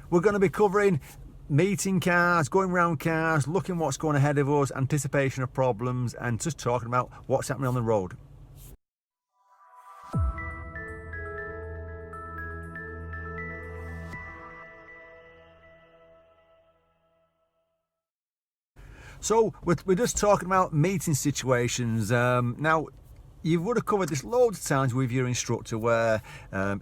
we're going to be covering meeting cars, going around cars, looking what's going ahead of us, anticipation of problems, and just talking about what's happening on the road. So we're just talking about meeting situations. Now, you would have covered this loads of times with your instructor where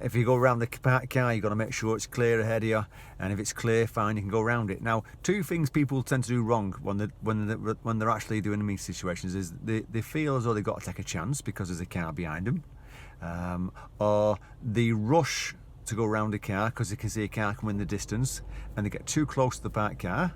if you go around the car, you've got to make sure it's clear ahead of you, and if it's clear, fine, you can go around it. Now, two things people tend to do wrong when they're actually doing the meeting situations is they feel as though they've got to take a chance because there's a car behind them, or they rush to go around a car because they can see a car coming in the distance and they get too close to the parked car,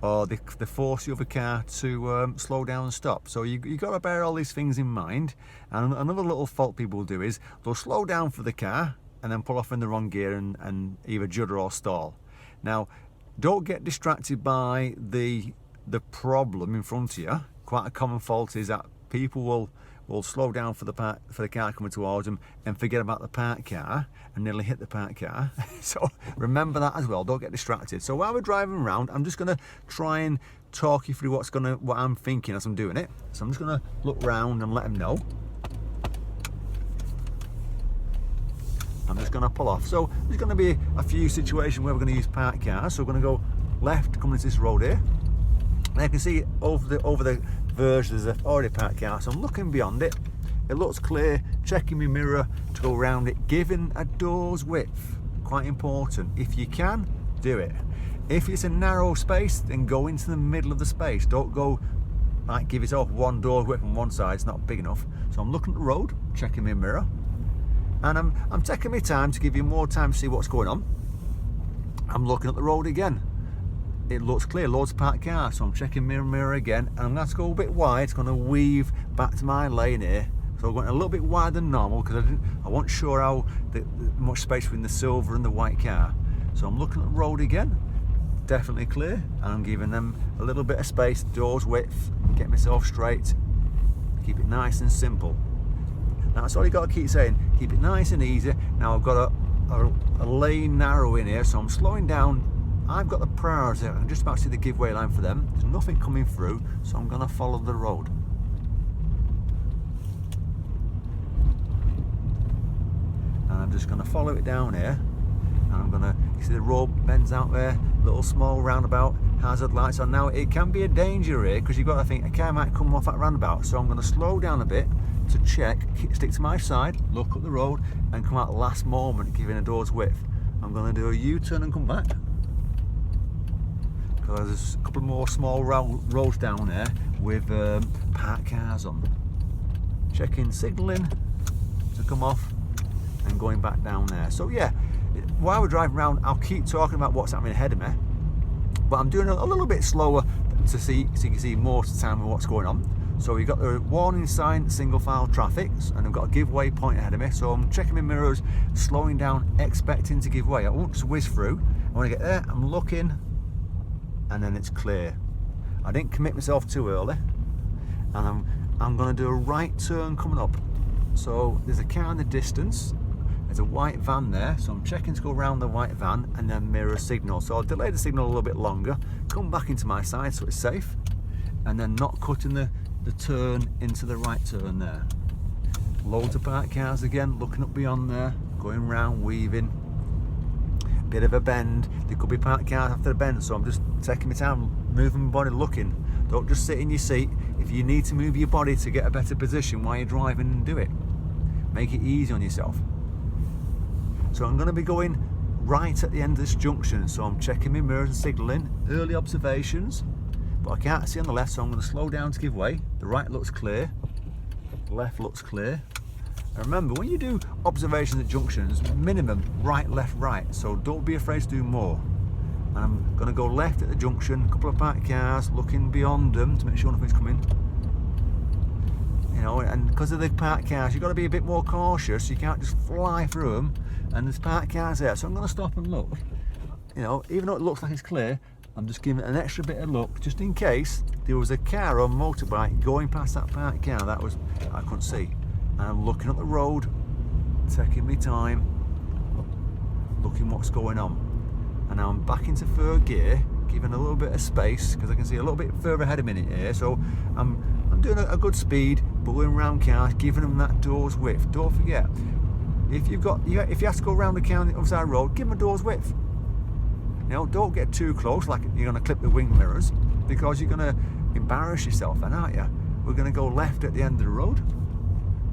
or they force the other car to slow down and stop. So you've got to bear all these things in mind. And another little fault people will do is they'll slow down for the car and then pull off in the wrong gear and either judder or stall. Now, don't get distracted by the problem in front of you. Quite a common fault is that people will slow down for the car coming towards them and forget about the parked car and nearly hit the parked car. So remember that as well, don't get distracted. So while we're driving around, I'm just going to try and talk you through what I'm thinking as I'm doing it. So I'm just going to look round and let them know. I'm just going to pull off. So there's going to be a few situations where we're going to use parked cars. So we're going to go left coming into this road here. And you can see over the verge there's an already parked car, so I'm looking beyond it. It looks clear, checking my mirror to go around it, giving a door's width, quite important. If you can, do it. If it's a narrow space, then go into the middle of the space. Don't go like give yourself one door's width on one side, it's not big enough. So I'm looking at the road, checking my mirror, and I'm taking my time to give you more time to see what's going on. I'm looking at the road again. It looks clear, loads of parked cars, so I'm checking mirror again, and I'm going to have to go a bit wide. It's going to weave back to my lane here, so I'm going a little bit wider than normal because I wasn't sure how much space between the silver and the white car. So I'm looking at the road again, definitely clear, and I'm giving them a little bit of space, door's width, get myself straight, keep it nice and simple. Now that's all you got to keep saying, keep it nice and easy. Now I've got a lane narrow in here, so I'm slowing down. I've got the priority. I'm just about to see the giveaway line for them. There's nothing coming through, so I'm going to follow the road. And I'm just going to follow it down here. And I'm going to, you see the road bends out there, little small roundabout, hazard lights on. Now it can be a danger here because you've got to think a car might come off that roundabout. So I'm going to slow down a bit to check, stick to my side, look at the road, and come out last moment, giving a door's width. I'm going to do a U-turn and come back. There's a couple more small roads down there with parked cars on. Checking signalling to come off and going back down there. So yeah, while we're driving around, I'll keep talking about what's happening ahead of me, but I'm doing a little bit slower to see, so you can see most of the time what's going on. So we've got the warning sign, single file traffic, and I've got a giveaway point ahead of me. So I'm checking my mirrors, slowing down, expecting to give way. I won't just whiz through. I want to get there, I'm looking, and then it's clear. I didn't commit myself too early, and I'm going to do a right turn coming up. So there's a car in the distance, there's a white van there, so I'm checking to go around the white van and then mirror signal. So I'll delay the signal a little bit longer, come back into my side so it's safe, and then not cutting the turn into the right turn there. Loads of parked cars again, looking up beyond there, going round, weaving. Bit of a bend, there could be parked cars after the bend, so I'm just taking my time, moving my body, looking. Don't just sit in your seat. If you need to move your body to get a better position while you're driving, do it. Make it easy on yourself. So I'm going to be going right at the end of this junction, so I'm checking my mirrors and signalling, early observations, but I can't see on the left, so I'm going to slow down to give way. The right looks clear, the left looks clear. And remember, when you do observations at junctions, minimum right, left, right, so don't be afraid to do more. And I'm going to go left at the junction, a couple of parked cars, looking beyond them to make sure nothing's coming. You know, and because of the parked cars, you've got to be a bit more cautious. You can't just fly through them, and there's parked cars there. So I'm going to stop and look. You know, even though it looks like it's clear, I'm just giving it an extra bit of look, just in case there was a car or motorbike going past that parked car that I couldn't see. And I'm looking at the road, taking my time, looking what's going on. And now I'm back into third gear, giving a little bit of space because I can see a little bit further ahead of me here. So I'm doing a good speed, but going around cars, giving them that door's width. Don't forget, if you have to go around the car on the other side of the road, give them a door's width. You know, don't get too close, like you're going to clip the wing mirrors, because you're going to embarrass yourself then, aren't you? We're going to go left at the end of the road.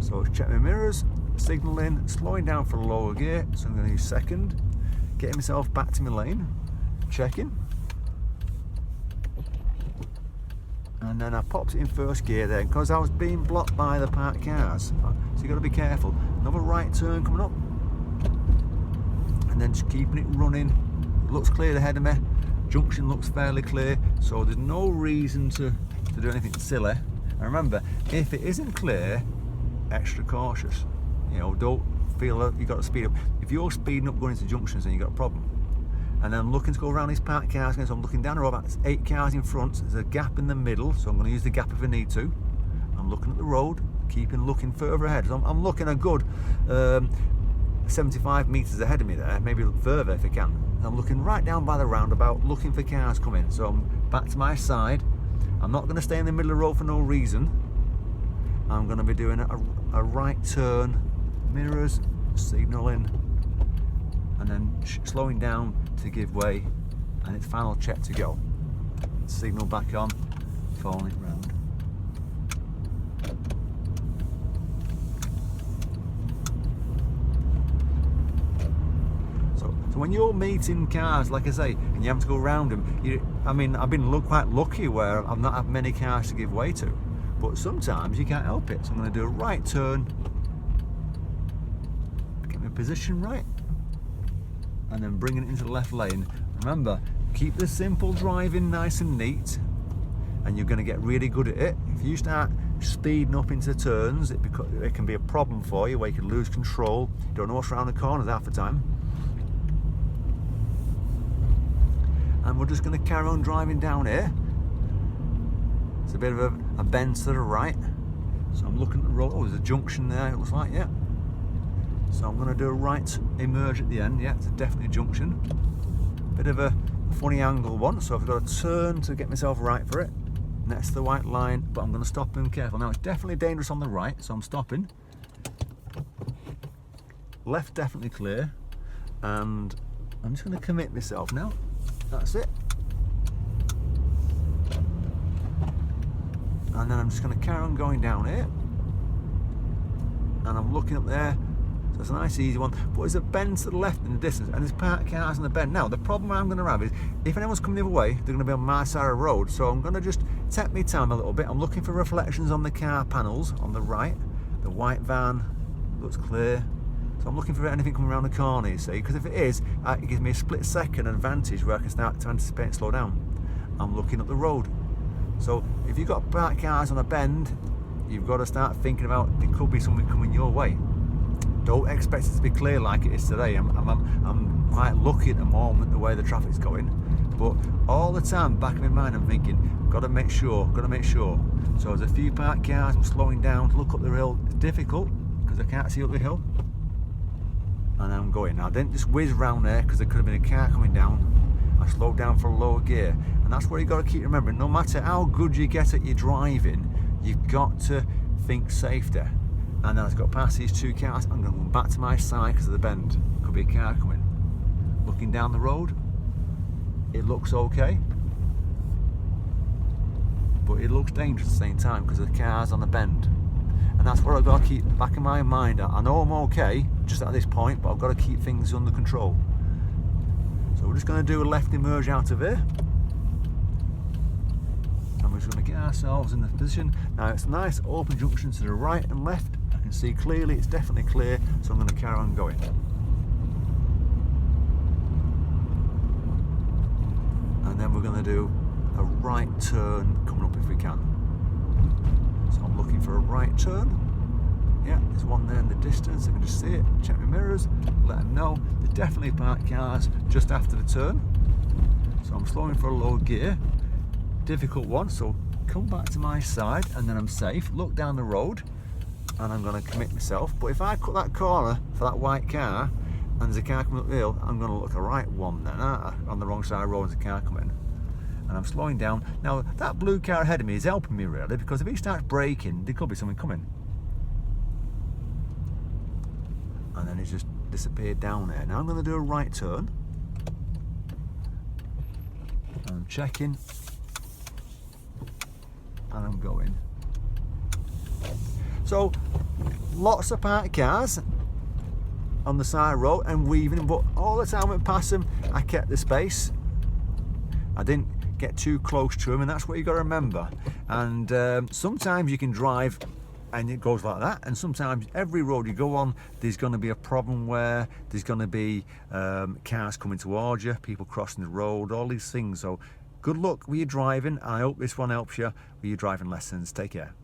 So check my mirrors, signalling, slowing down for lower gear. So I'm going to use second, getting myself back to my lane, checking. And then I popped it in first gear then, because I was being blocked by the parked cars. So you've got to be careful. Another right turn coming up. And then just keeping it running. It looks clear ahead of me. Junction looks fairly clear. So there's no reason to do anything silly. And remember, if it isn't clear, extra cautious. You know, don't feel that you've got to speed up. If you're speeding up going into junctions, then you've got a problem. And I'm looking to go around these parked cars, so I'm looking down the road, about 8 cars in front, there's a gap in the middle, so I'm going to use the gap if I need to. I'm looking at the road, looking further ahead. So I'm looking a good 75 metres ahead of me there, maybe look further if I can. I'm looking right down by the roundabout, looking for cars coming. So I'm back to my side. I'm not going to stay in the middle of the road for no reason. I'm going to be doing a right turn, mirrors, signalling, and then slowing down to give way, and it's final check to go. Signal back on, falling round. So when you're meeting cars, like I say, and you have to go around them, I mean, I've been quite lucky where I've not had many cars to give way to, but sometimes you can't help it. So I'm going to do a right turn, get my position right, and then bringing it into the left lane. Remember, keep the simple driving nice and neat, and you're going to get really good at it. If you start speeding up into turns, it can be a problem for you, where you can lose control. You don't know what's around the corners half the time. And we're just going to carry on driving down here. It's a bit of a bend to the right. So I'm looking at the road. Oh, there's a junction there, it looks like, yeah. So I'm going to do a right emerge at the end. Yeah, it's definitely a junction. Bit of a funny angle one, so I've got to turn to get myself right for it. Next to the white line, but I'm going to stop and be careful. Now it's definitely dangerous on the right, so I'm stopping. Left definitely clear, and I'm just going to commit myself now. That's it. And then I'm just going to carry on going down here, and I'm looking up there. So it's a nice easy one, but there's a bend to the left in the distance, and there's parked cars in the bend. Now the problem I'm going to have is, if anyone's coming the other way, they're going to be on my side of the road, so I'm going to just take my time a little bit. I'm looking for reflections on the car panels on the right. The white van looks clear, so I'm looking for anything coming around the corner, you see, because if it is, it gives me a split second advantage where I can start to anticipate and slow down. I'm looking up the road. So if you've got parked cars on a bend, you've got to start thinking about there could be something coming your way. Don't expect it to be clear like it is today. I'm quite lucky at the moment the way the traffic's going, but all the time back in my mind I'm thinking, got to make sure. So there's a few parked cars, I'm slowing down to look up the hill. It's difficult because I can't see up the hill, and I'm going. Now I didn't just whiz round there because there could have been a car coming down. I slowed down for a lower gear, and that's where you got to keep remembering, no matter how good you get at your driving, you've got to think safety. And then I've got past these 2 cars. I'm going to go back to my side because of the bend. Could be a car coming. Looking down the road, it looks okay, but it looks dangerous at the same time because of the cars on the bend. And that's what I've got to keep back in my mind. I know I'm okay just at this point, but I've got to keep things under control. So we're just going to do a left emerge out of here. And we're just going to get ourselves in the position. Now it's a nice open junction to the right and left. I can see clearly, it's definitely clear, so I'm going to carry on going. And then we're going to do a right turn coming up if we can. So I'm looking for a right turn. Yeah, there's one there in the distance, I can just see it. Check my mirrors, let them know. There's definitely parked cars just after the turn. So I'm slowing for a low gear. Difficult one, so come back to my side and then I'm safe. Look down the road and I'm going to commit myself. But if I cut that corner for that white car and there's a car coming up the hill, I'm going to look a right one then, aren't I? On the wrong side of the road, there's a car coming. And I'm slowing down. Now, that blue car ahead of me is helping me really, because if he starts braking, there could be something coming. And then it's just disappeared down there. Now I'm going to do a right turn. I'm checking. And I'm going. So, lots of parked cars on the side of the road and weaving, but all the time I went past them, I kept the space. I didn't get too close to them, and that's what you got to remember. And sometimes you can drive and it goes like that, and sometimes every road you go on, there's going to be a problem where there's going to be cars coming towards you, people crossing the road, all these things. So good luck with your driving. I hope this one helps you with your driving lessons. Take care.